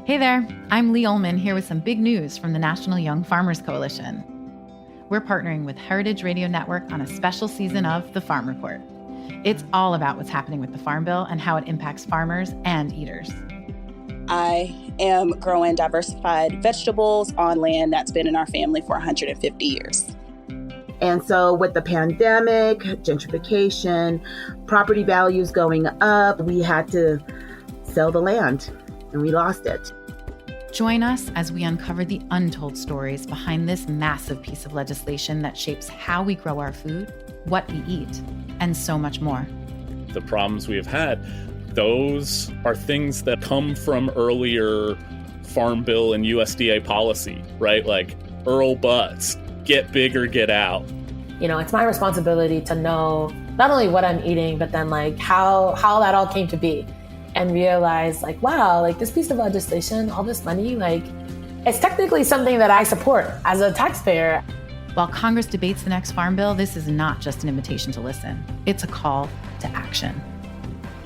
Hey there, I'm Lee Ullman here with some big news from the National Young Farmers Coalition. We're partnering with Heritage Radio Network on a special season of The Farm Report. It's all about what's happening with the Farm Bill and how it impacts farmers and eaters. I am growing diversified vegetables on land that's been in our family for 150 years. And so with the pandemic, gentrification, property values going up, we had to sell the land and we lost it. Join us as we uncover the untold stories behind this massive piece of legislation that shapes how we grow our food, what we eat, and so much more. The problems we have had, those are things that come from earlier Farm Bill and USDA policy, right? Like Earl Butz, get big or get out. You know, it's my responsibility to know not only what I'm eating, but then like how that all came to be. And realize like, wow, like this piece of legislation, all this money, like it's technically something that I support as a taxpayer. While Congress debates the next Farm Bill, this is not just an invitation to listen. It's a call to action.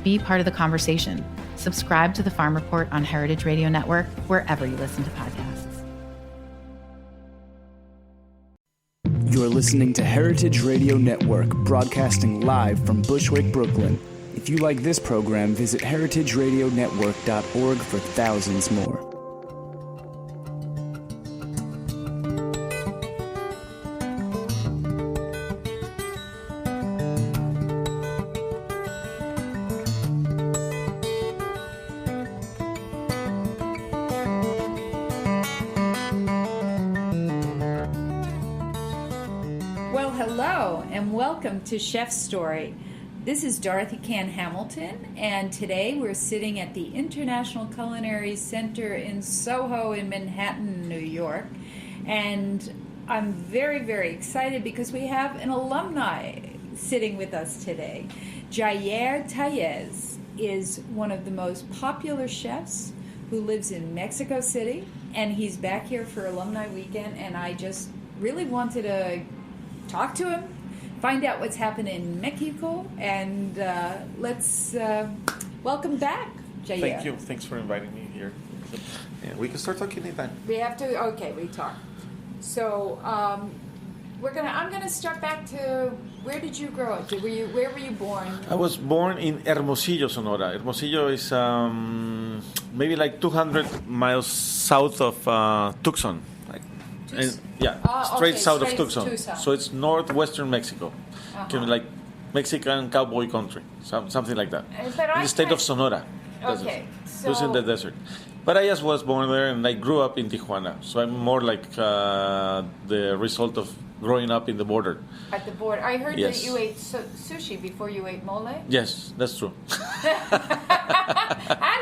Be part of the conversation. Subscribe to the Farm Report on Heritage Radio Network, wherever you listen to podcasts. You're listening to Heritage Radio Network, broadcasting live from Bushwick, Brooklyn. If you like this program, visit heritageradionetwork.org for thousands more. Well, hello, and welcome to Chef's Story. This is Dorothy Cann Hamilton, and today we're sitting at the International Culinary Center in Soho in Manhattan, New York. And I'm very, very excited because we have an alumni sitting with us today. Jair Tellez is one of the most popular chefs who lives in Mexico City, and he's back here for Alumni Weekend, and I just really wanted to talk to him, find out what's happening in Mexico, and let's welcome back, Jair. Thank you. Thanks for inviting me here. Yeah, we can start talking anytime. We have to. Okay, we talk. So I'm gonna start back to where did you grow up? Where were you born? I was born in Hermosillo, Sonora. Hermosillo is maybe like 200 miles south of Tucson. Straight south of Tucson. So it's northwestern Mexico, kind of like Mexican cowboy country, something like that. In the state of Sonora. Okay, so it was in the desert. But I just was born there, and I grew up in Tijuana. So I'm more like the result of growing up in the border. At the border. I heard that you ate sushi before you ate mole. Yes, that's true. How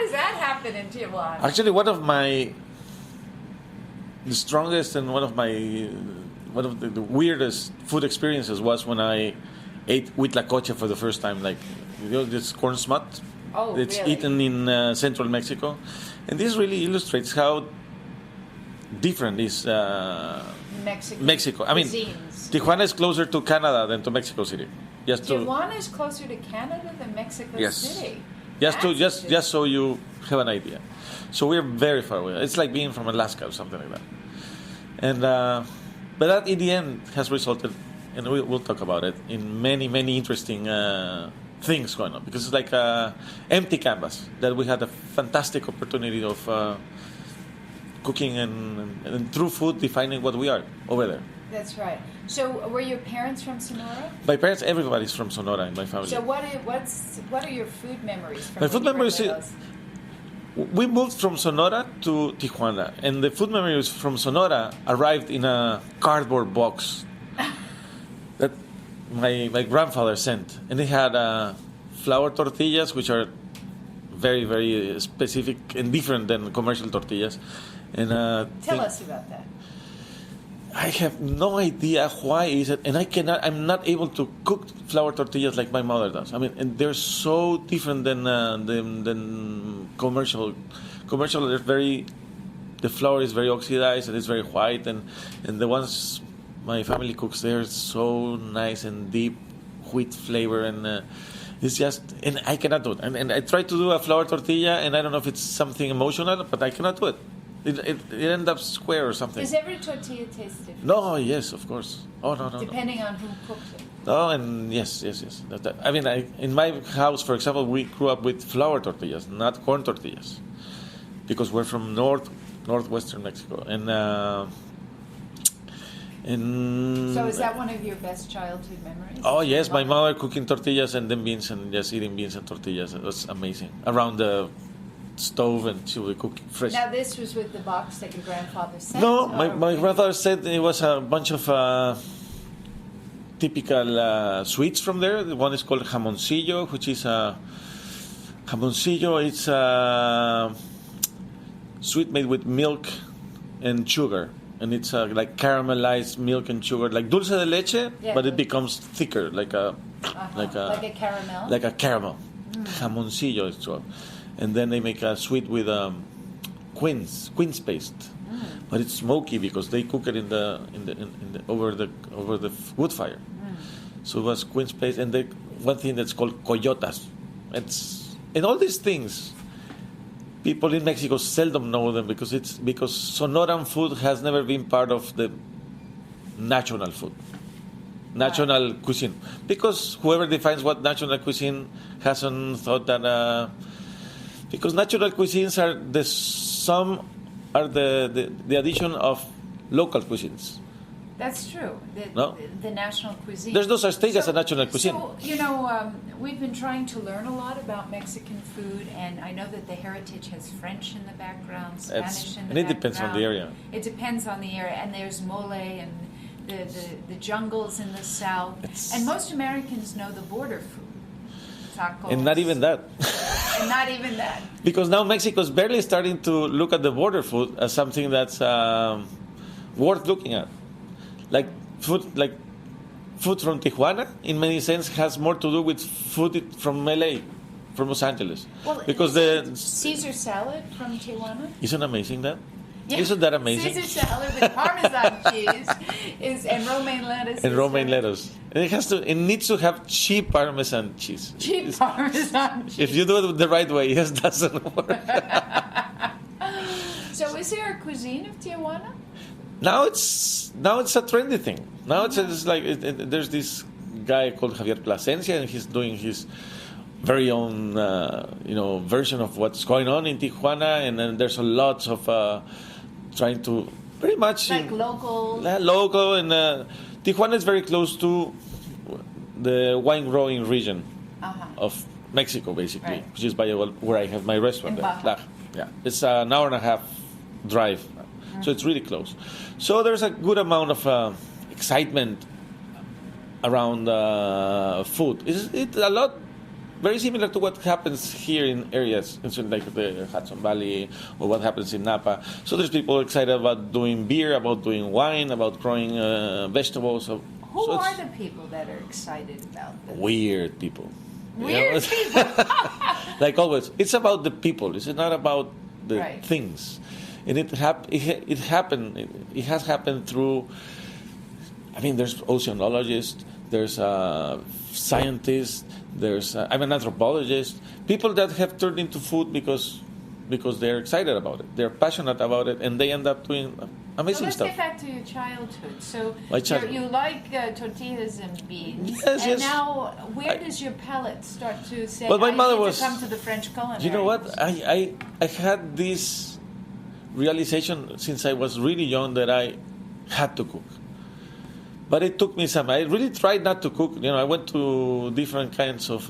does that happen in Tijuana? Actually, the strongest and one of the weirdest food experiences was when I ate huitlacoche for the first time. Like, you know, this corn smut. Oh, it's really? eaten in central Mexico, and this really illustrates how different is Mexico. I mean, Tijuana is closer to Canada than to Mexico City. Tijuana is closer to Canada than Mexico City. Just so you have an idea. So we're very far away. It's like being from Alaska or something like that. And but that in the end has resulted, and we'll talk about it, in many, many interesting things going on. Because it's like an empty canvas that we had a fantastic opportunity of cooking and through food defining what we are over there. That's right. So were your parents from Sonora? My parents, everybody's from Sonora in my family. So what are your food memories from my food memories? We moved from Sonora to Tijuana, and the food memories from Sonora arrived in a cardboard box that my grandfather sent. And they had flour tortillas, which are very, very specific and different than commercial tortillas. And tell us about that. I have no idea why is it, and I'm not able to cook flour tortillas like my mother does. I mean, and they're so different than commercial. Commercial, the flour is very oxidized and it's very white, and the ones my family cooks, they're so nice and deep wheat flavor, and It's just, and I cannot do it. And I try to do a flour tortilla, and I don't know if it's something emotional, but I cannot do it. It ends up square or something. Does every tortilla taste different? No, yes, of course. Oh, no. Depending on who cooks it. No, and yes. I mean, in my house, for example, we grew up with flour tortillas, not corn tortillas, because we're from northwestern Mexico. So is that one of your best childhood memories? Oh, yes, my mother cooking tortillas and then beans and just eating beans and tortillas. It was amazing. Around the stove, and she would cook fresh. Now, this was with the box that your grandfather sent? No, my grandfather said it was a bunch of typical sweets from there. The one is called jamoncillo, which is jamoncillo. It's a sweet made with milk and sugar. And it's like caramelized milk and sugar, like dulce de leche, but it becomes thicker, like a caramel. Like a caramel. Jamoncillo is called. And then they make a sweet with quince paste, but it's smoky because they cook it in the over the wood fire. So it was quince paste, and one thing that's called coyotas. And all these things. People in Mexico seldom know them because Sonoran food has never been part of the national food, national cuisine. Because whoever defines what national cuisine hasn't thought that. Because natural cuisines are the addition of local cuisines. That's true. The national cuisine. There's no such thing as a national cuisine. So, we've been trying to learn a lot about Mexican food, and I know that the heritage has French in the background, Spanish in the background. And it depends on the area. It depends on the area, and there's mole and the jungles in the south. And most Americans know the border food. Tacos. And not even that. And not even that. Because now Mexico's barely starting to look at the border food as something that's worth looking at. Like food from Tijuana, in many sense, has more to do with food from LA, from Los Angeles. Well, because Caesar salad from Tijuana. Isn't amazing that? Yeah. Isn't that amazing? Caesar salad with Parmesan cheese and romaine lettuce. And romaine lettuce. And it needs to have cheap Parmesan cheese. Cheap Parmesan cheese. If you do it the right way, it doesn't work. So, is there a cuisine of Tijuana? Now it's a trendy thing. Now it's like there's this guy called Javier Plasencia, and he's doing his very own version of what's going on in Tijuana, and then there's a lot of trying to pretty much like local, and Tijuana is very close to the wine growing region of Mexico, basically, which is by where I have my restaurant there. Laja. Yeah, it's an hour and a half drive. So it's really close. So there's a good amount of excitement around food. It's a lot very similar to what happens here in areas like the Hudson Valley or what happens in Napa. So there's people excited about doing beer, about doing wine, about growing vegetables. Who are the people that are excited about this? Weird people. Weird people. Like always, it's about the people. It's not about the things. And it has happened through. I mean, there's oceanologists, there's scientists, I'm an anthropologist. People that have turned into food because they're excited about it, they're passionate about it, and they end up doing amazing stuff. Let's get back to your childhood. So you like tortillas and beans, now where does your palate start to say? Well, my mother to come to the French culinary. You know what? I had this realization since I was really young that I had to cook. But it took me some. I really tried not to cook. I went to different kinds of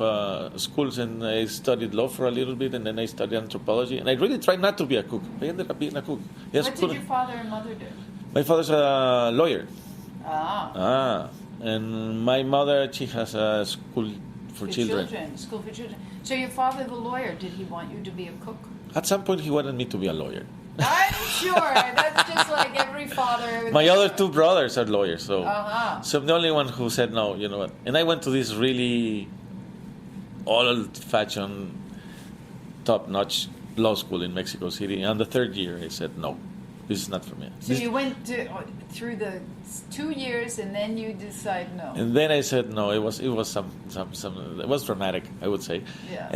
schools, and I studied law for a little bit, and then I studied anthropology. And I really tried not to be a cook. I ended up being a cook. Yes, what did your father and mother do? My father's a lawyer. Ah. And my mother, she has a school for children. School for children. So your father, the lawyer, did he want you to be a cook? At some point, he wanted me to be a lawyer. I'm sure. That's just like every father. My other two brothers are lawyers, so I'm the only one who said no. You know what? And I went to this really old-fashioned, top-notch law school in Mexico City. And the third year, I said no. This is not for me. So you went through the 2 years, and then you decide no. And then I said no. It was some it was dramatic, I would say. Yeah.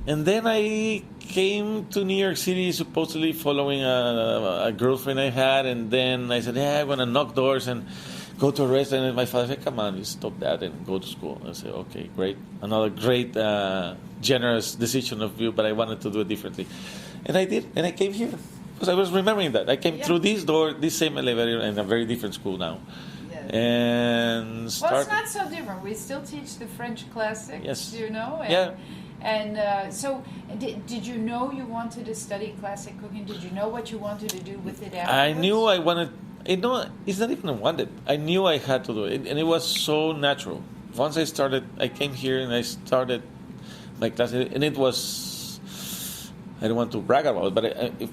And then I came to New York City supposedly following a girlfriend I had, and then I said, I want to knock doors and go to a restaurant. And my father said, come on, you stop that and go to school. I said, okay, great. Another great, generous decision of you, but I wanted to do it differently. And I did, and I came here. Because I was remembering that. I came through this door, this same elevator, in a very different school now. Yes. And well, it's not so different. We still teach the French classics, yes. you know? And, yeah. And so, did you know you wanted to study classic cooking? Did you know what you wanted to do with it afterwards? I knew I wanted. It's not even I wanted. I knew I had to do it, and it was so natural. Once I started, I came here and I started my class, and it was. I don't want to brag about it, but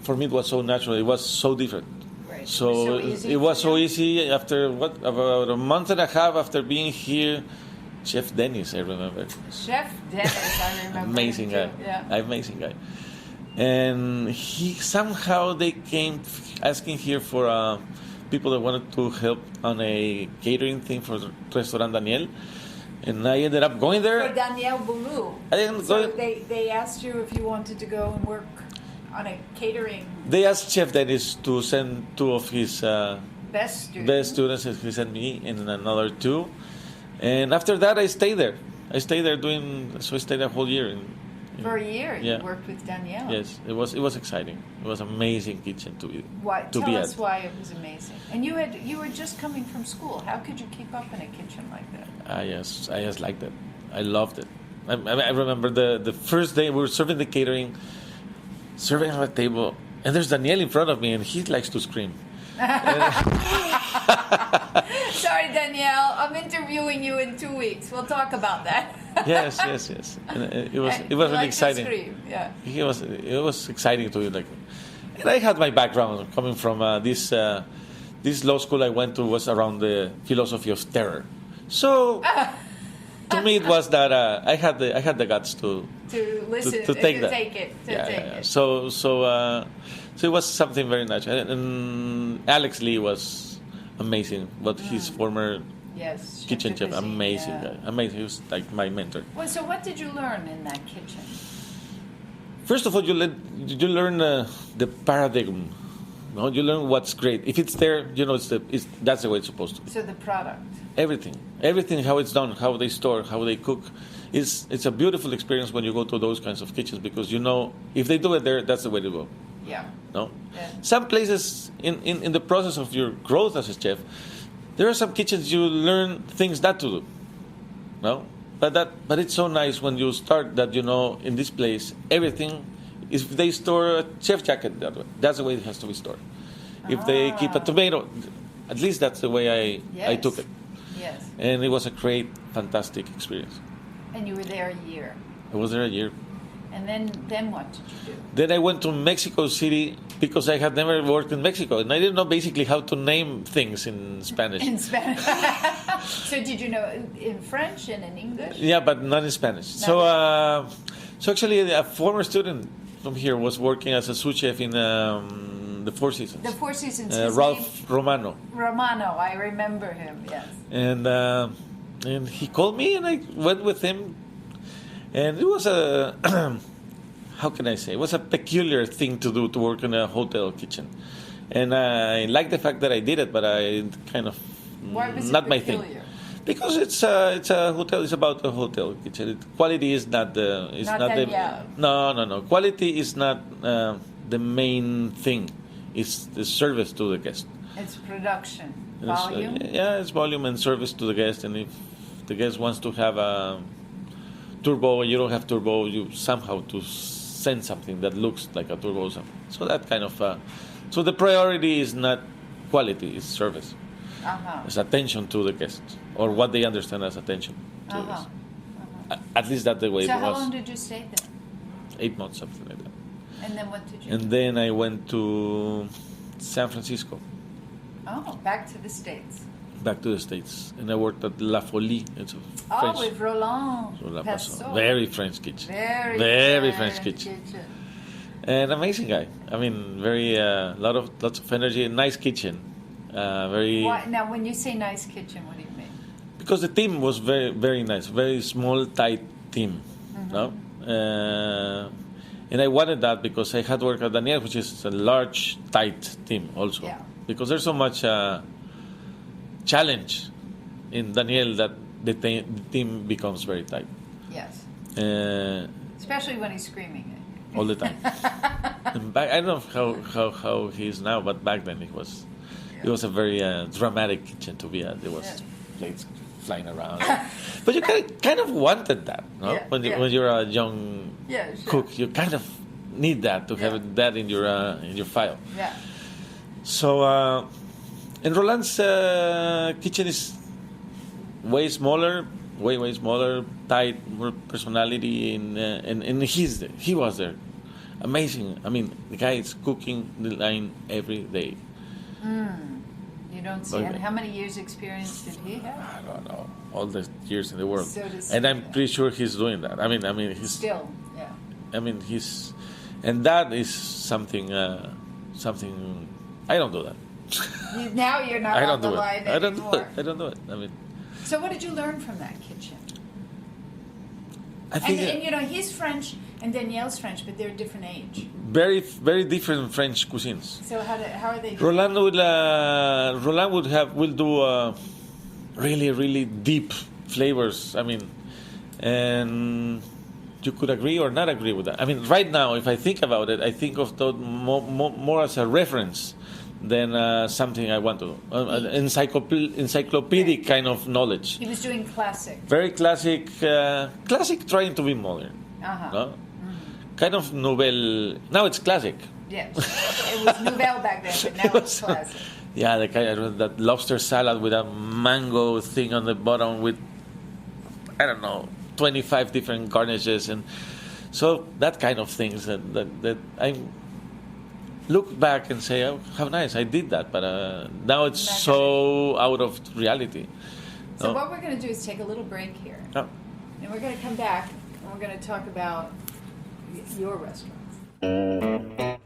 for me it was so natural. It was so different. Right. So it was so easy. After about a month and a half after being here. Chef Dennis, I remember. Chef Dennis, I remember. Amazing guy. Yeah. Amazing guy. And they came asking here for people that wanted to help on a catering thing for Restaurant Daniel. And I ended up going there. For Daniel Boulou. They asked you if you wanted to go and work on a catering. They asked Chef Dennis to send 2 of his best students. He sent me and another 2. And after that, I stayed there. I stayed a whole year. For a year, yeah. You worked with Danielle. Yes, it was exciting. It was an amazing kitchen to be. Tell us why it was amazing. And you were just coming from school. How could you keep up in a kitchen like that? I just liked it. I loved it. I remember the first day we were serving the catering, serving on a table, and there's Danielle in front of me, and he likes to scream. Sorry, Danielle. I'm interviewing you in 2 weeks. We'll talk about that. yes. And it was really exciting. Yeah. It was exciting to like. And I had my background coming from this law school I went to was around the philosophy of terror. So to me it was that I had the guts to listen to take that. Take it. So it was something very natural. And Alex Lee was amazing. But his former kitchen chef, amazing guy. Amazing. He was like my mentor. Well, so what did you learn in that kitchen? First of all, you learn the paradigm. No, you learn what's great. If it's there, that's the way it's supposed to be. So the product. Everything, how it's done, how they store, how they cook, it's a beautiful experience when you go to those kinds of kitchens because if they do it there, that's the way to go. Yeah. No. Yeah. Some places in the process of your growth as a chef, there are some kitchens you learn things not to do. No. But it's so nice when you start that in this place everything. If they store a chef jacket that way, that's the way it has to be stored. If they keep a tomato, at least that's the way I took it. Yes. And it was a great, fantastic experience. And you were there a year. I was there a year. And then what did you do? Then I went to Mexico City because I had never worked in Mexico. And I didn't know basically how to name things in Spanish. In Spanish. So did you know in French and in English? Yeah, but not in Spanish. So actually a former student from here was working as a sous chef in the Four Seasons. The Four Seasons. Ralph Romano. Romano, I remember him. Yes. And he called me, and I went with him. And it was how can I say? It was a peculiar thing to do, to work in a hotel kitchen. And I like the fact that I did it, but I kind of Why was not it my peculiar? thing. Because it's a hotel. It's about a hotel kitchen. Quality is not the. It's not the. No. Quality is not the main thing. It's the service to the guest. It's production, volume. It's volume and service to the guest. And if the guest wants to have a turbo and you don't have turbo, you somehow to send something that looks like a turbo. So that kind of. So the priority is not quality; it's service. It's attention to the guest, or what they understand as attention to the guest. At least that's the way it was. So how long did you stay there? 8 months, something like that. And then what did you do? And then I went to San Francisco. Oh, back to the States. Back to the States. And I worked at La Folie. It's a French. Oh, with Roland. Very French kitchen. Very French kitchen. An amazing guy. I mean, very lots of energy. Nice kitchen. Very. Now, when you say nice kitchen, what do you mean? Because the team was very, very nice. Very small, tight team. No. And I wanted that because I had worked at Daniel, which is a large, tight team also. Yeah. Because there's so much challenge in Daniel that the team becomes very tight. Yes. Especially when he's screaming. All the time. I don't know how he is now, but back then it was a very dramatic kitchen to be at. There was plates flying around, but you kind of wanted that, no? When you're a young cook, you kind of need that to have that in your file. Yeah. So, and Roland's kitchen is way smaller. Way smaller, tight, more personality, and he was there. Amazing. I mean, the guy is cooking the line every day. You don't see. And how many years' experience did he have? I don't know. All the years in the world. So and I'm pretty sure he's doing that. I mean, he's still. Yeah. I mean, and that is something. I don't do that. Now you're not on the line anymore. I don't do it. I mean. So what did you learn from that kitchen? I think, and he's French and Danielle's French, but they're a different age. Very, very different French cuisines. So how are they? Roland will do really, really deep flavors. I mean, and you could agree or not agree with that. I mean, right now, if I think about it, I think of that more as a reference than something I want to do. Encyclopedic kind of knowledge. He was doing classic. Very classic, trying to be modern. No? Kind of nouvelle. Now it's classic. Yes, it was nouvelle back then, but now it's classic. Yeah, that lobster salad with a mango thing on the bottom with, I don't know, 25 different garnishes, and so that kind of things that I look back and say, oh, how nice, I did that, but now it's so out of reality. So what we're going to do is take a little break here, and we're going to come back and we're going to talk about your restaurants.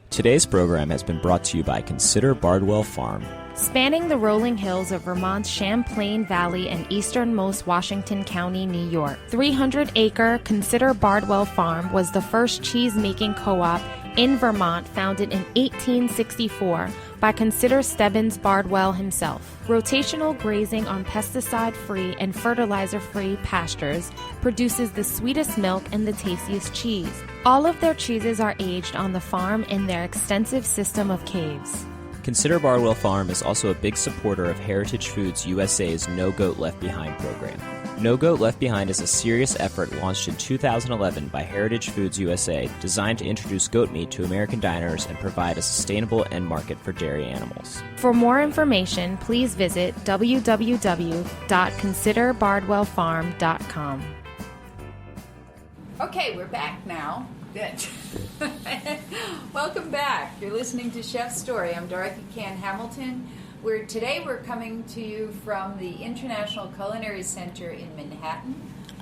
Today's program has been brought to you by Consider Bardwell Farm. Spanning the rolling hills of Vermont's Champlain Valley and easternmost Washington County, New York, 300-acre Consider Bardwell Farm was the first cheese-making co-op in Vermont, founded in 1864 by Consider Stebbins Bardwell himself. Rotational grazing on pesticide-free and fertilizer-free pastures produces the sweetest milk and the tastiest cheese. All of their cheeses are aged on the farm in their extensive system of caves. Consider Bardwell Farm is also a big supporter of Heritage Foods USA's No Goat Left Behind program. No Goat Left Behind is a serious effort launched in 2011 by Heritage Foods USA, designed to introduce goat meat to American diners and provide a sustainable end market for dairy animals. For more information, please visit www.considerbardwellfarm.com. Okay, we're back now. Good. Welcome back. You're listening to Chef's Story. I'm Dorothy Cann Hamilton. Today we're coming to you from the International Culinary Center in Manhattan,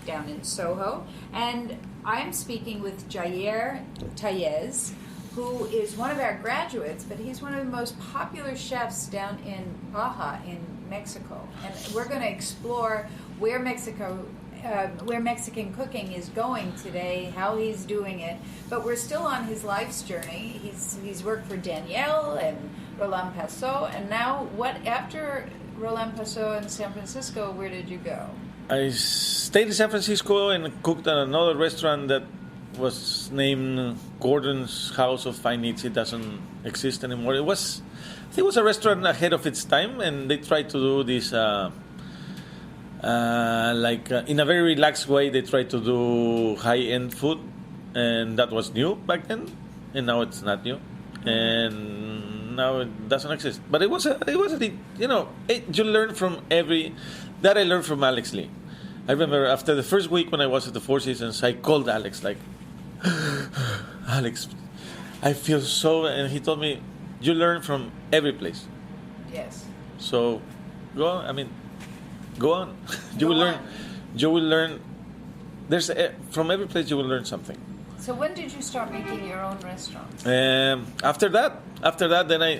down in Soho, and I'm speaking with Jair Tellez, who is one of our graduates, but he's one of the most popular chefs down in Laja in Mexico, and we're going to explore where Mexican cooking is going today, how he's doing it. But we're still on his life's journey. He's worked for Danielle and Roland Passot, and now after Roland Passot in San Francisco, where did you go? I stayed in San Francisco and cooked at another restaurant that was named Gordon's House of Fine Eats. It doesn't exist anymore. I think it was a restaurant ahead of its time, and they tried to do this in a very relaxed way. They tried to do high-end food, and that was new back then, and now it's not new, and now it doesn't exist. But you learn from that I learned from Alex Lee. I remember after the first week when I was at the Four Seasons, I called Alex like, Alex, I feel so, and he told me, you learn from every place. Yes. So, go on. You will learn. There's from every place you will learn something. So when did you start making your own restaurants? After that, then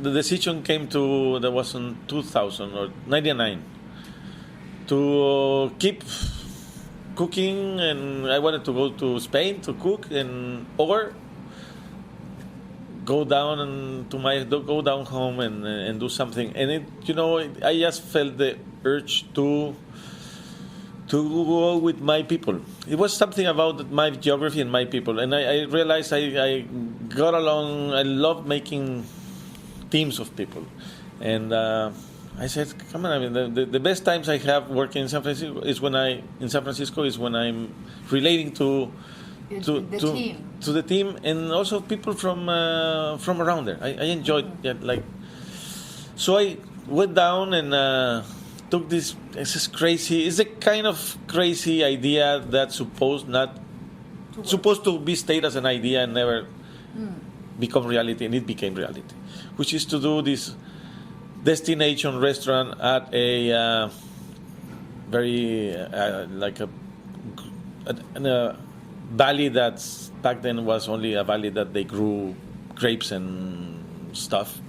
the decision came to, that was in 2000 or 99, to keep cooking, and I wanted to go to Spain to cook, or go down home and do something. And I just felt the urge to go with my people. It was something about my geography and my people, and I realized I got along. I love making teams of people, and I said, "Come on! I mean, the best times I have working in San Francisco is when I'm relating to the team, and also people from around there. I enjoyed it, so I went down and took this. It's crazy. It's a kind of crazy idea that's supposed to be stayed as an idea and never become reality, and it became reality, which is to do this destination restaurant at a very in a valley that's back then was only a valley that they grew grapes and stuff,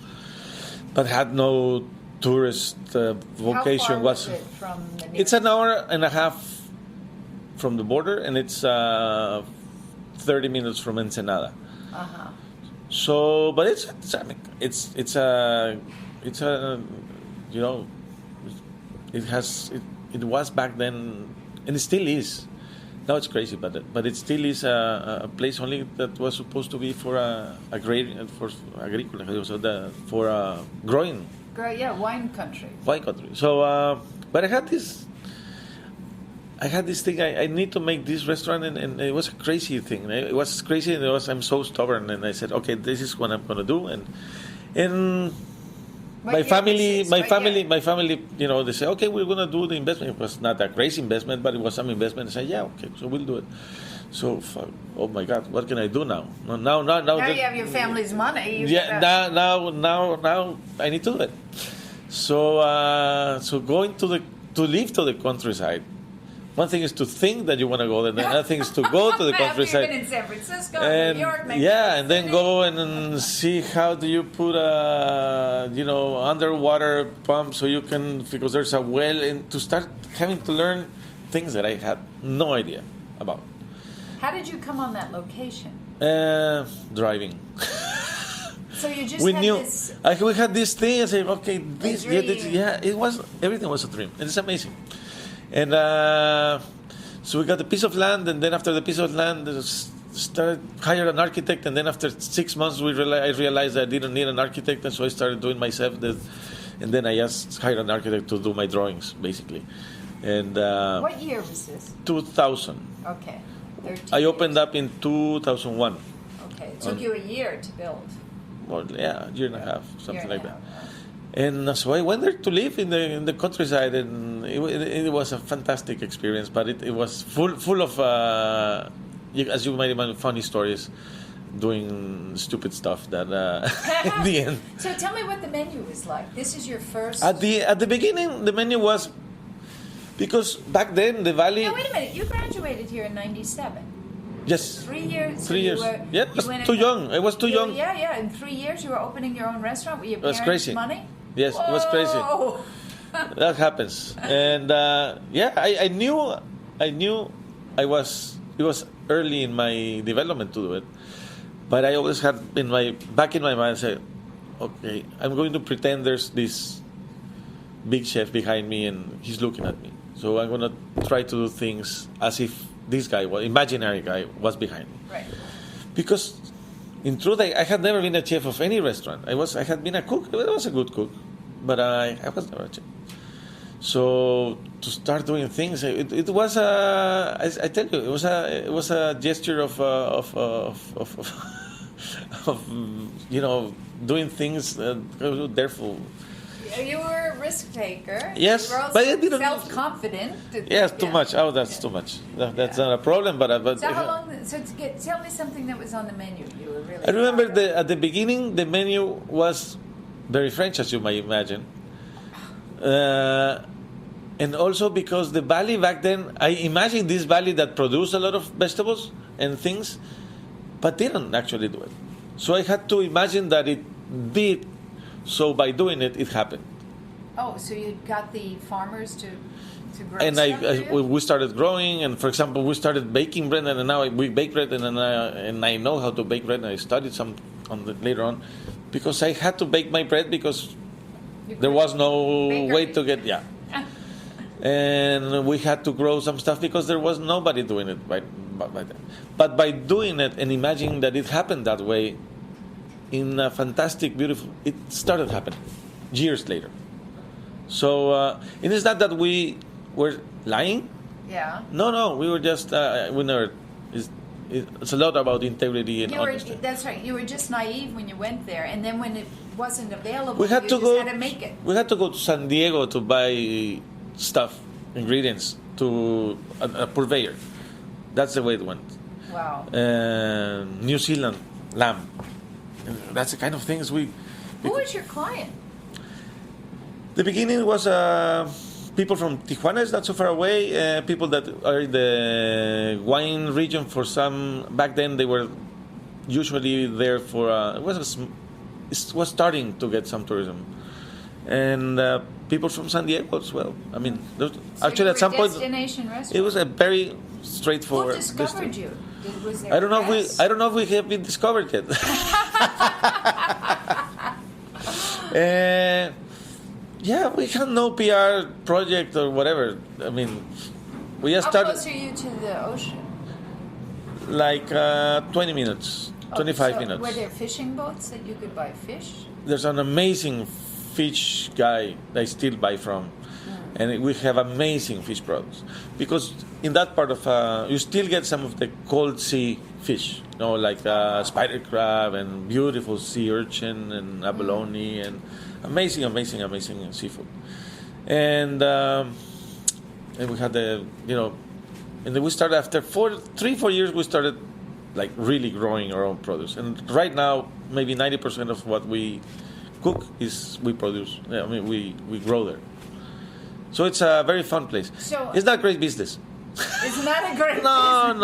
but had no tourist vocation. How far was it from the nearest? It's an hour and a half from the border, and it's 30 minutes from Ensenada. Uh-huh. So, but it's a it was back then, and it still is. Now it's crazy, but it still is a place only that was supposed to be for agrarian, for agriculture, for growing. Wine country. Wine country. So, but I had this thing. I need to make this restaurant, and it was a crazy thing. It was crazy, and I'm so stubborn, and I said, okay, this is what I'm going to do, and. My family, they say, okay, we're going to do the investment. It was not a crazy investment, but it was some investment. I said, yeah, okay, so we'll do it. So, oh my God, what can I do now? Now you have your family's money. Now I need to do it. So going to live to the countryside. One thing is to think that you want to go there. Another thing is to go to the countryside. You've been in San Francisco, and, New York, and then go and see how do you put a underwater pump so you can, because there's a well, and to start having to learn things that I had no idea about. How did you come on that location? Driving. So you just we had this thing. I said, okay, everything was a dream, and it's amazing. And so we got a piece of land, and then after the piece of land, hired an architect, and then after 6 months, I realized I didn't need an architect, and so I started doing myself. And then I just hired an architect to do my drawings, basically. And what year was this? 2000. Okay. I opened up in 2001. Okay. It took you a year to build. Well, a year and a half, something like that. And so I went there to live in the countryside, and it was a fantastic experience. But it was full of, as you might imagine, funny stories, doing stupid stuff that in the end. So tell me what the menu was like. This is your first. At the beginning, the menu was, because back then the valley. Now wait a minute. You graduated here in '97. Yes. 3 years. 3 years. I was too young. I was too young. Yeah. In 3 years, you were opening your own restaurant with your parents' crazy. money. Yes, Whoa. it was crazy. That happens, and I knew it was early in my development to do it, but I always had back in my mind, say, okay, I'm going to pretend there's this big chef behind me and he's looking at me, so I'm going to try to do things as if this guy, imaginary guy, was behind me. Right. Because in truth, I had never been a chef of any restaurant. I had been a cook. I was a good cook, but I was never a chef. So to start doing things, it was I tell you, it was a gesture of doing things therefore. You were a risk taker. Yes, you were also but I didn't. Self-confident. Yes, too much. Oh, that's too much. That's not a problem. But so how long? So tell me something that was on the menu. You were really. I remember at the beginning, the menu was very French, as you might imagine, and also because the valley back then, I imagine this valley that produced a lot of vegetables and things, but didn't actually do it. So I had to imagine that it did. So by doing it, it happened. Oh, so you got the farmers to grow And stuff for you? we started growing, and for example, we started baking bread, and now we bake bread, and I know how to bake bread, and I studied some later on, because I had to bake my bread because there was no way to get and we had to grow some stuff because there was nobody doing it by then. But by doing it and imagining that it happened that way, in a fantastic, beautiful, it started happening years later. So it is not that we were lying. Yeah. No, we were just we never. It's a lot about integrity and honesty. That's right. You were just naive when you went there, and then when it wasn't available, We had you to just go. had to make it. We had to go to San Diego to buy stuff, ingredients to a purveyor. That's the way it went. Wow. New Zealand lamb. And that's the kind of things we. Who was your client? The beginning was people from Tijuana, is not so far away. People that are in the wine region for some. Back then, they were usually there for. It was starting to get some tourism, and people from San Diego as well. I mean, actually, at some point, Destination restaurant. it was a very straightforward. Who discovered you? Was there I don't know press? if we have been discovered yet. Yeah, we had no PR project or whatever. I mean, we just How started close are you to the ocean? like 20 minutes, 25 minutes. Were there fishing boats that you could buy fish? There's an amazing fish guy that I still buy from. And we have amazing fish products. Because in that part of, you still get some of the cold sea fish, like spider crab and beautiful sea urchin and abalone and amazing seafood. And we had and then we started after 3-4 years, we started like really growing our own produce. And right now, maybe 90% of what we cook is we produce. I mean, we grow there. So it's a very fun place. So it's not great business. It's not a great No.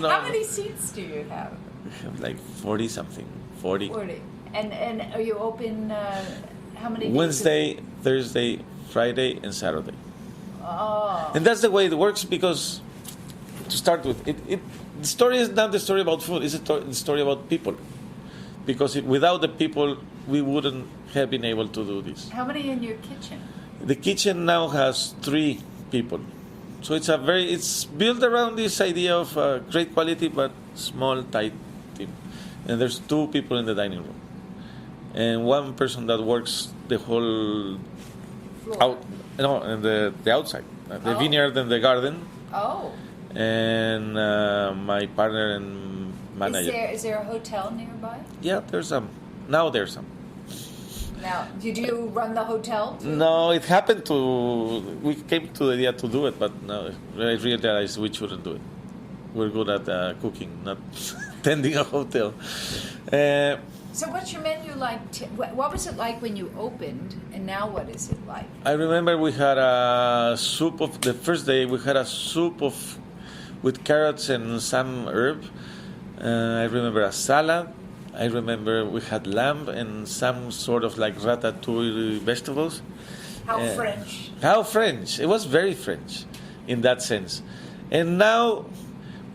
How many seats do you have? We have like 40-something, 40. 40. And are you open how many days? Wednesday, Thursday, Friday, and Saturday. Oh. And that's the way it works because, to start with, the story is not the story about food. It's the story about people. Because without the people, we wouldn't have been able to do this. How many in your kitchen? The kitchen now has 3 people. So it's built around this idea of great quality but small, tight team. And there's 2 people in the dining room. And 1 person that works the whole the outside. The vineyard and the garden. Oh. And my partner and manager. Is there a hotel nearby? Yeah, there's some. Now there's some. Now, did you run the hotel too? No, it happened we came to the idea to do it, but no, I realized we shouldn't do it. We're good at cooking, not tending a hotel. So what's your menu like? What was it like when you opened, and now what is it like? I remember we had a soup the first day we had a soup with carrots and some herb. I remember a salad. I remember we had lamb and some sort of like ratatouille vegetables. How French. How French. It was very French in that sense. And now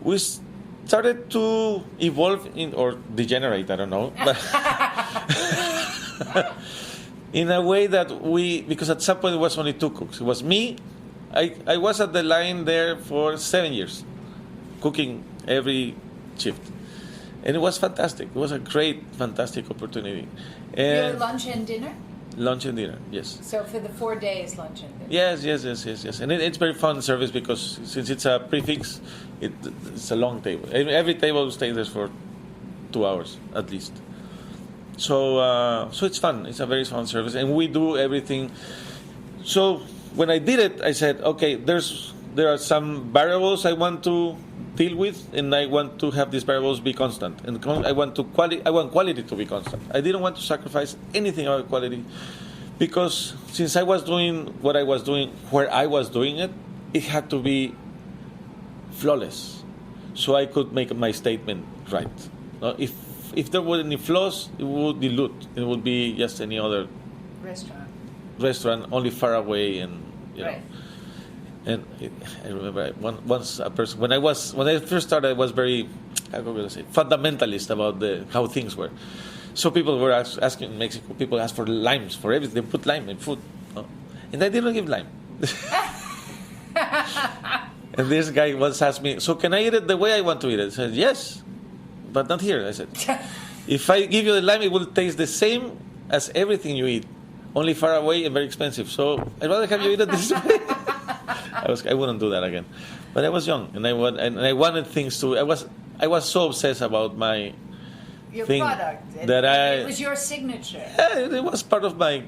we started to evolve or degenerate, I don't know. But in a way that because at some point it was only 2 cooks. It was me. I was at the line there for 7 years, cooking every shift. And it was fantastic. It was a great, fantastic opportunity. Your lunch and dinner? Lunch and dinner, yes. So for the 4 days, lunch and dinner? Yes. And it's very fun service because since it's a prefix, it's a long table. Every table stays there for 2 hours at least. So it's fun. It's a very fun service. And we do everything. So when I did it, I said, okay, there are some variables I want to deal with, and I want to have these variables be constant. And I want quality to be constant. I didn't want to sacrifice anything about quality because since I was doing what I was doing where I was doing it, it had to be flawless. so I could make my statement right. If there were any flaws, it would dilute. It would be just any other restaurant, only far away, and right. And I remember once a person when I first started, I was very, how can I say, fundamentalist about how things were. So people were asking in Mexico. People asked for limes for everything. They put lime in food, and I didn't give lime. And this guy once asked me, "So can I eat it the way I want to eat it?" I said, "Yes, but not here." I said, "If I give you the lime, it will taste the same as everything you eat, only far away and very expensive. So I'd rather have you eat it this way." I wouldn't do that again, but I was young and I wanted things to. I was so obsessed about your thing product that it was your signature. It was part of my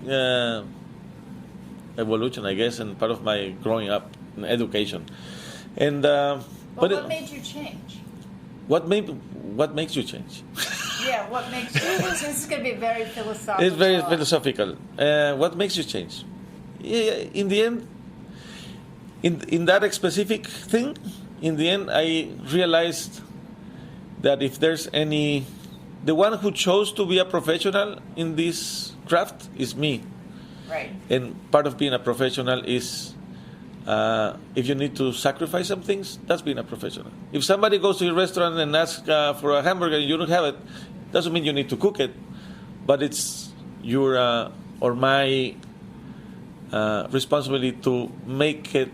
evolution, I guess, and part of my growing up and education. And but what made you change? What makes you change? Yeah, what makes you? This is going to be very philosophical. It's very philosophical. What makes you change? Yeah, in the end, in that specific thing, in the end, I realized that if there's the one who chose to be a professional in this craft is me. Right. And part of being a professional is, if you need to sacrifice some things, that's being a professional. If somebody goes to your restaurant and asks for a hamburger and you don't have it, doesn't mean you need to cook it, but it's your or my responsibility to make it,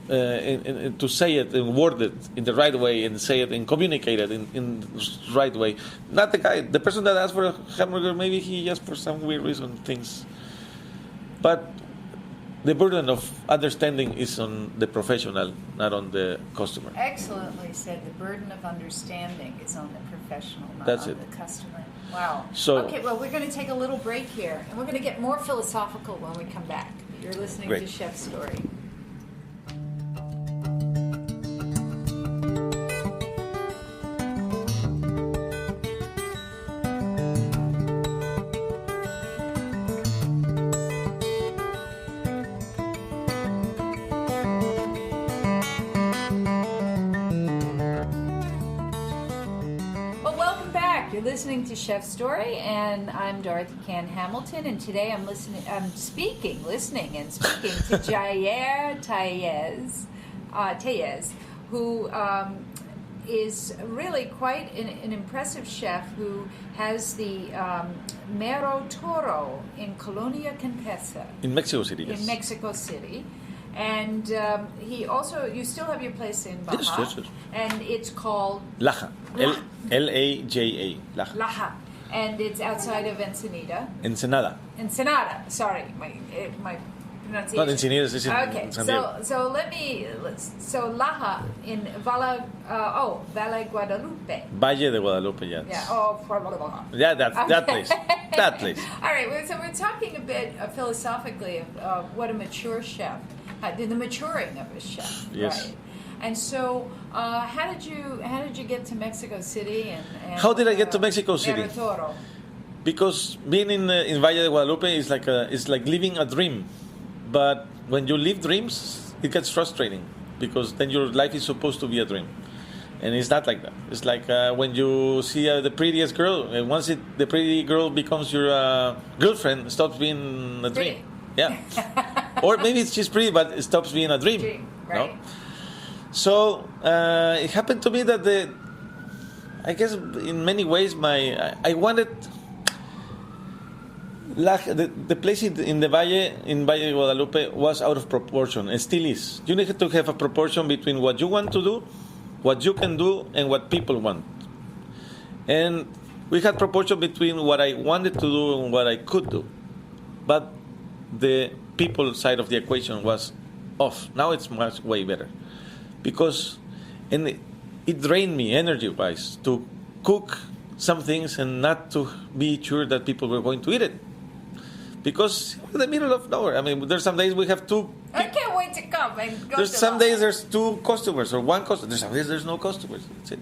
and to say it and word it in the right way and say it and communicate it in the right way. Not the person that asked for a hamburger, maybe he just for some weird reason thinks. But the burden of understanding is on the professional, not on the customer. Excellently said. The burden of understanding is on the professional, not That's on it. the customer. Wow. So, okay, well, we're going to take a little break here, and we're going to get more philosophical when we come back. You're listening Great. to Chef's Story. You're listening to Chef's Story, and I'm Dorothy Cann Hamilton, and today I'm listening to Jair Tellez, who is really quite an impressive chef who has the Mero Toro in Colonia Condesa. In Mexico City, yes. In Mexico City. And he also, you still have your place in Baja. Yes. And it's called Laja. Laja. Laja. Laja. And it's outside of Ensenada. Sorry, my pronunciation. Not Ensenada, it's in okay, San Diego. so Laja in Valle Guadalupe. Valle de Guadalupe, yes. Yeah, yeah, that place. That place. All right, so we're talking a bit philosophically of what a mature chef, the maturing of a chef, yes. Right? And so, how did you get to Mexico City? And how did I get to Mexico City? Toro? Because being in Valle de Guadalupe is like living a dream, but when you live dreams, it gets frustrating because then your life is supposed to be a dream, and it's not like that. It's like when you see the prettiest girl, and once the pretty girl becomes your girlfriend, it stops being a dream. Yeah, or maybe she's pretty, but it stops being a dream. Right. No? So it happened to me that I guess in many ways I wanted the place in the Valle de Guadalupe was out of proportion and still is. You need to have a proportion between what you want to do, what you can do, and what people want. And we had proportion between what I wanted to do and what I could do, but the people side of the equation was off. Now it's much way better. Because it drained me energy-wise to cook some things and not to be sure that people were going to eat it. Because we're in the middle of nowhere. I mean, there's some days we have two. I can't wait to come and go. There's some days there's two customers or one customer. There's some days there's no customers. That's it.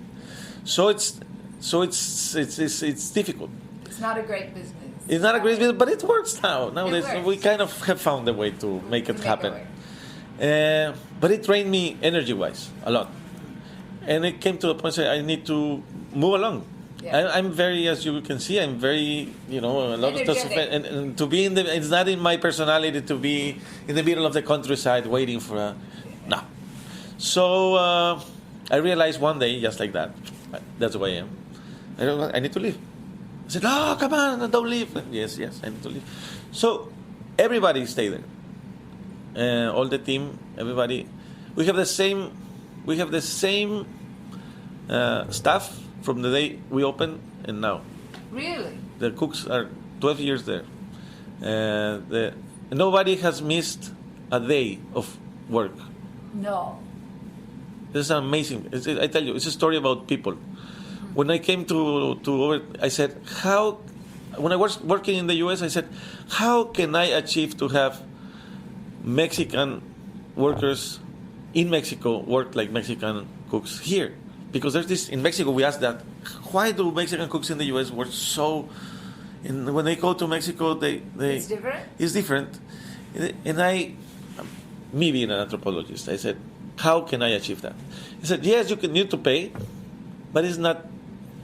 So it's difficult. It's not a great business. It's not a great business, but it works now. Nowadays we kind of have found a way to make it happen. But it drained me energy-wise a lot. And it came to a point I need to move along. Yeah. I'm very, as you can see, I'm very, a lot of stuff. Energetic. And to be it's not in my personality to be in the middle of the countryside waiting for no. So I realized one day, just like that, that's the way I am. I need to leave. I said, "No, come on, don't leave." Yes, I need to leave. So everybody stayed there. All the team, everybody. We have the same staff from the day we opened and now. Really? The cooks are 12 years there. Nobody has missed a day of work. No. This is amazing. I tell you, it's a story about people. When I came to I said, when I was working in the U.S., I said, how can I achieve to have Mexican workers in Mexico work like Mexican cooks here? Because there's this, in Mexico, we ask that, why do Mexican cooks in the U.S. work so, and when they go to Mexico, It's different? It's different. And me being an anthropologist, I said, how can I achieve that? He said, yes, you need to pay, but it's not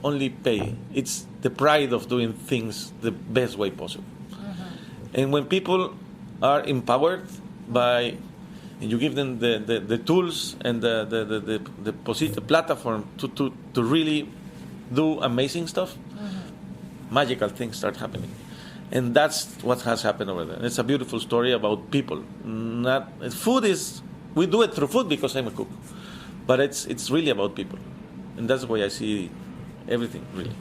only pay. It's the pride of doing things the best way possible. Mm-hmm. And when people are empowered by, and you give them the tools and the platform to really do amazing stuff, magical things start happening. And that's what has happened over there. It's a beautiful story about people. We do it through food because I'm a cook, but it's really about people, and that's the way I see everything. Really,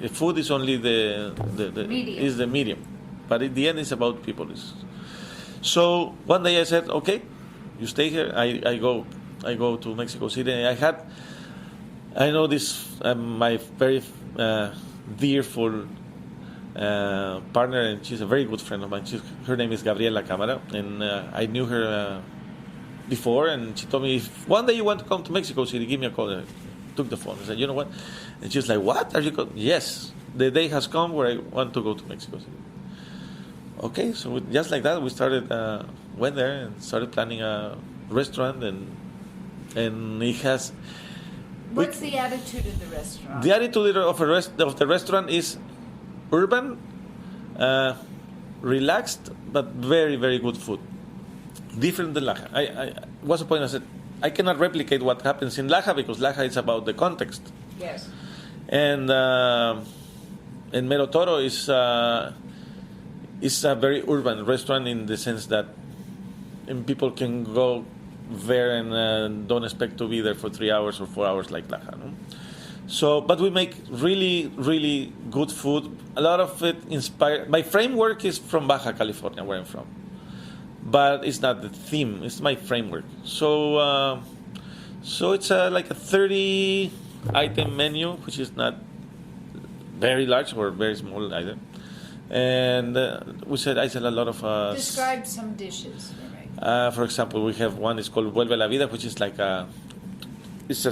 food is only the medium, but in the end, it's about people. So one day I said, okay, you stay here. I go to Mexico City. I know this my very dearful partner, and she's a very good friend of mine. Her name is Gabriela Cámara, and I knew her before, and she told me, if one day you want to come to Mexico City, give me a call. And I took the phone. I said, you know what? And she's like, what? Are you going? Yes, the day has come where I want to go to Mexico City. Okay, so just like that, we went there and started planning a restaurant, and it has. What's the attitude of the restaurant? The attitude of the restaurant is urban, relaxed, but very, very good food. Different than Laja. I was a point I said, I cannot replicate what happens in Laja because Laja is about the context. Yes. And Mero Toro is a very urban restaurant in the sense that people can go there and don't expect to be there for 3 hours or 4 hours like Laja. No? So, but we make really, really good food. A lot of it inspired. My framework is from Baja California, where I'm from, but it's not the theme. It's my framework. So, it's like a 30-item menu, which is not very large or very small either. And I said a lot of. Describe some dishes. For example, we have one. It's called Vuelve la Vida, which is like it's a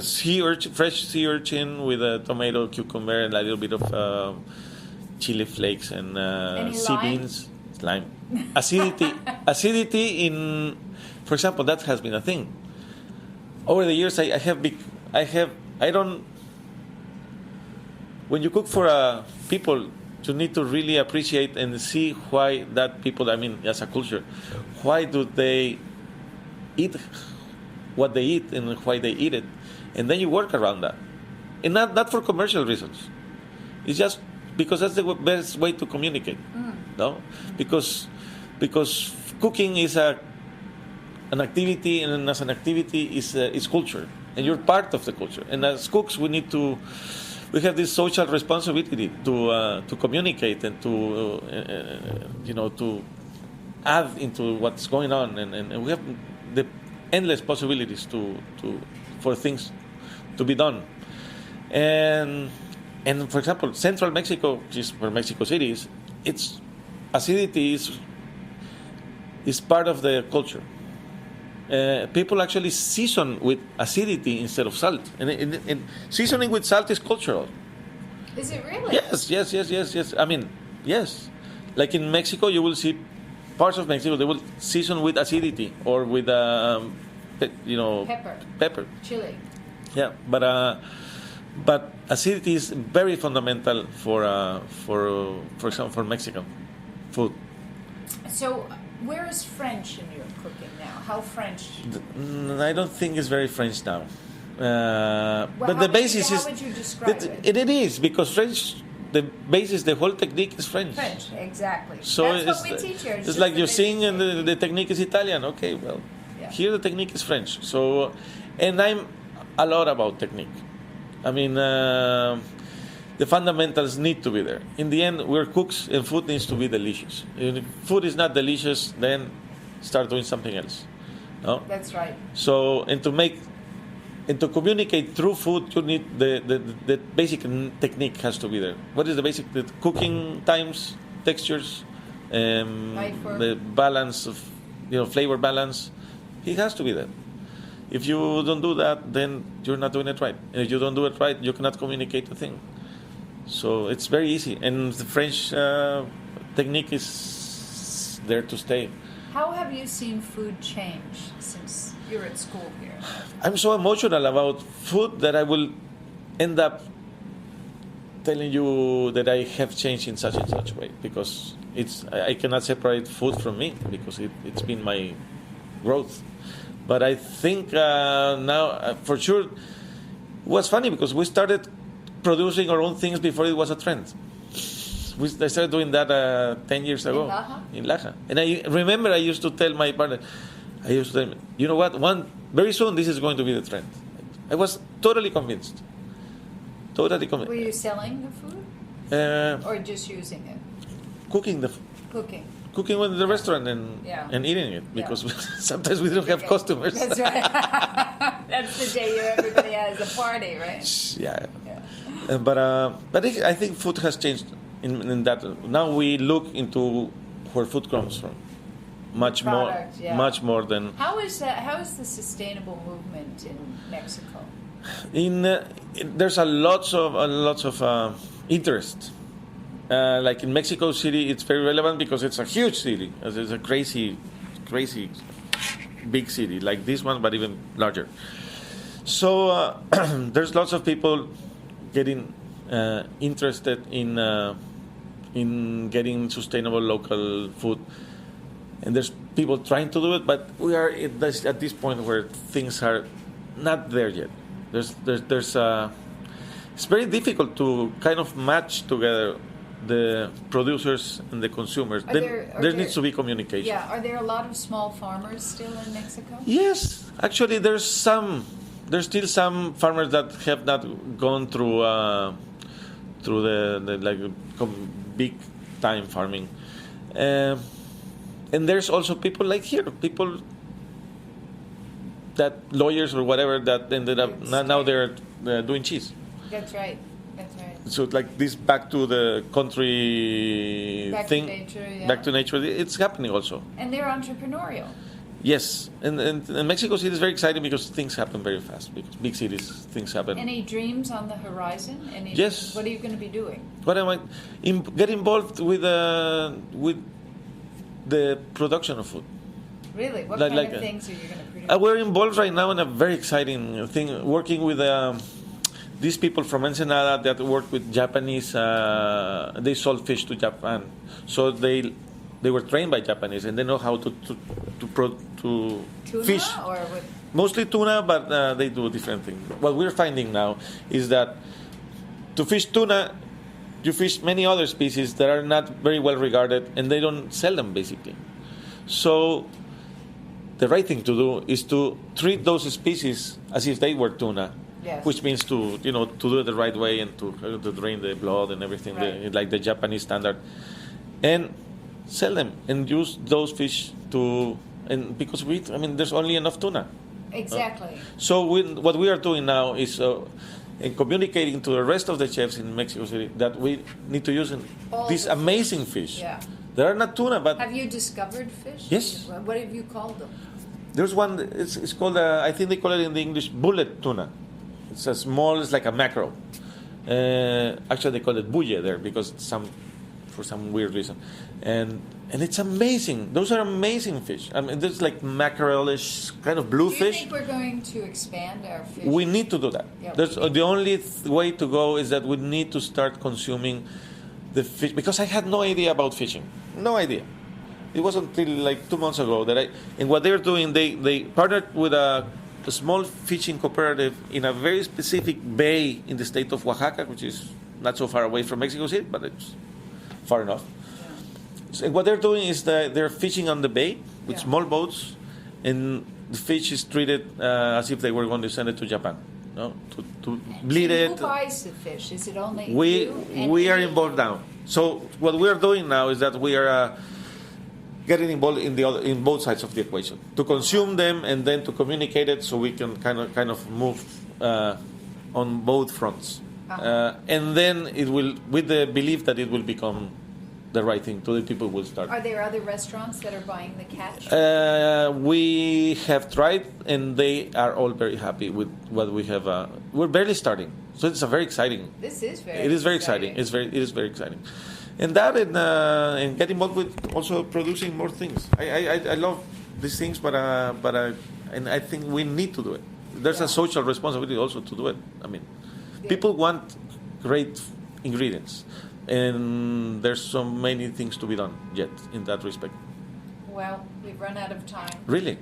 fresh sea urchin with a tomato, cucumber, and a little bit of chili flakes and sea beans. Lime. Acidity in, for example, that has been a thing. Over the years, when you cook for people, you need to really appreciate and see why that people, as a culture, why do they eat what they eat and why they eat it. And then you work around that. And not for commercial reasons. It's just because that's the best way to communicate. No? Because cooking is an activity, and as an activity is culture. And you're part of the culture. And as cooks, we have this social responsibility to communicate and to add into what's going on, and we have the endless possibilities for things to be done. And for example, Central Mexico, which is where Mexico City is, its acidity is part of the culture. People actually season with acidity instead of salt, and seasoning with salt is cultural. Is it really? Yes. Yes. Like in Mexico, you will see parts of Mexico they will season with acidity or with pepper, chili. Yeah, but acidity is very fundamental for example, for Mexican food. So, where is French in your cooking now? How French? I don't think it's very French now. Well, but the basis how is. would you describe it? It is because French. The basis, the whole technique is French. French, exactly. So that's what we teach here. It's like you sing and the technique is Italian. Okay, well, here the technique is French. So, and I'm a lot about technique. I mean, the fundamentals need to be there. In the end, we're cooks and food needs to be delicious. If food is not delicious, then start doing something else. No? That's right. So, and to communicate through food, you need the basic technique has to be there. What is the basic? The cooking times, textures, the balance of, flavor balance. It has to be there. If you don't do that, then you're not doing it right. And if you don't do it right, you cannot communicate the thing. So it's very easy. And the French technique is there to stay. How have you seen food change since you're at school here? I'm so emotional about food that I will end up telling you that I have changed in such and such way, because I cannot separate food from me, because it's been my growth. But I think now, for sure, it was funny because we started producing our own things before it was a trend. I started doing that 10 years ago in Laja. And I remember I used to tell my partner, you know what, very soon this is going to be the trend. I was totally convinced. Were you selling the food? Or just using it? Cooking the food. Cooking in the restaurant and eating it, because sometimes we don't have customers. That's right. That's the day everybody has a party, right? Yeah. But I think food has changed in that. Now we look into where food comes from, much more than. How is that? How is the sustainable movement in Mexico? There's a lots of interest. Like in Mexico City, it's very relevant because it's a huge city. It's a crazy big city, like this one, but even larger. So there's lots of people getting interested in getting sustainable local food, and there's people trying to do it, but we are at this point where things are not there yet. It's very difficult to kind of match together the producers and the consumers. There needs to be communication. Yeah, are there a lot of small farmers still in Mexico? Yes, actually, there's still some farmers that have not gone through the big time farming, and there's also people like here, people that lawyers or whatever that ended up now they're doing cheese. That's right. So like this back to the country thing, back to nature, it's happening also. And they're entrepreneurial. Yes, and Mexico City is very exciting because things happen very fast. Because big cities, things happen. Any dreams on the horizon? Yes. What are you going to be doing? What am I? Get involved with the production of food. Really? What kind of things are you going to produce? We're involved right now in a very exciting thing, working with these people from Ensenada that work with Japanese. They sold fish to Japan, so they were trained by Japanese and they know how to tuna fish. Or with... Mostly tuna, but they do different things. What we're finding now is that to fish tuna, you fish many other species that are not very well regarded, and they don't sell them basically. So the right thing to do is to treat those species as if they were tuna. Yes. Which means to do it the right way and to drain the blood and everything, right. Like the Japanese standard, and sell them and use those fish because there's only enough tuna. Exactly. So what we are doing now is in communicating to the rest of the chefs in Mexico City that we need to use these amazing fish. Yeah. They are not tuna, but have you discovered fish? Yes. What have you called them? There's one. It's called. I think they call it in the English bullet tuna. It's a small. It's like a mackerel. Actually, they call it bulle there because some for some weird reason, and it's amazing. Those are amazing fish. I mean, there's like mackerel-ish kind of blue Do you fish. think we're going to expand our fish? We need to do that. Yeah, The only way to go is that we need to start consuming the fish, because I had no idea about fishing. No idea. It wasn't until like 2 months ago that and what they're doing, they partnered with a small fishing cooperative in a very specific bay in the state of Oaxaca, which is not so far away from Mexico City, but it's far enough. So what they're doing is that they're fishing on the bay with small boats, and the fish is treated as if they were going to send it to Japan, to bleed it. Who buys the fish? Is it only We are involved now. So what we are doing now is that we are getting involved in both sides of the equation, to consume them and then to communicate it, so we can kind of move on both fronts. And then it will, with the belief that it will become the right thing, to the people will start. Are there other restaurants that are buying the catch? We have tried, and they are all very happy with what we have. We're barely starting, so it's a very exciting. This is very. It is very exciting. It is very exciting, and that and get involved with also producing more things. I love these things, but I think we need to do it. There's a social responsibility also to do it. I mean, people want great ingredients, and there's so many things to be done yet in that respect. Well, we've run out of time. Really?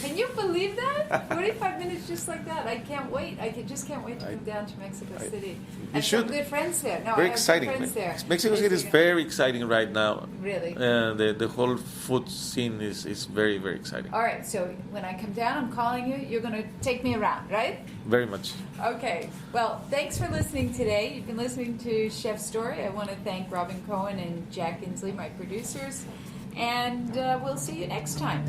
Can you believe that? 45 minutes just like that. I can't wait. Just can't wait to come down to Mexico City. I have some good friends there. No, very I have exciting. Friends there. Mexico City is very exciting right now. Really? The whole food scene is very, very exciting. All right, so when I come down, I'm calling you. You're going to take me around, right? Very much. Okay. Well, thanks for listening today. You've been listening to Chef Story. I want to thank Robin Cohen and Jack Inslee, my producers. And we'll see you next time.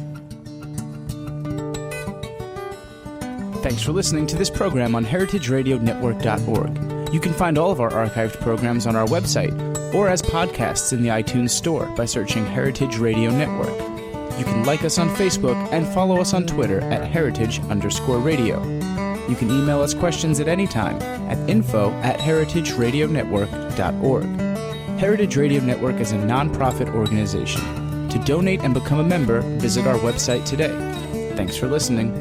Thanks for listening to this program on heritageradionetwork.org. You can find all of our archived programs on our website or as podcasts in the iTunes Store by searching Heritage Radio Network. You can like us on Facebook and follow us on Twitter at @heritage_radio. You can email us questions at any time at info@heritageradionetwork.org. Heritage Radio Network is a non-profit organization. To donate and become a member, visit our website today. Thanks for listening.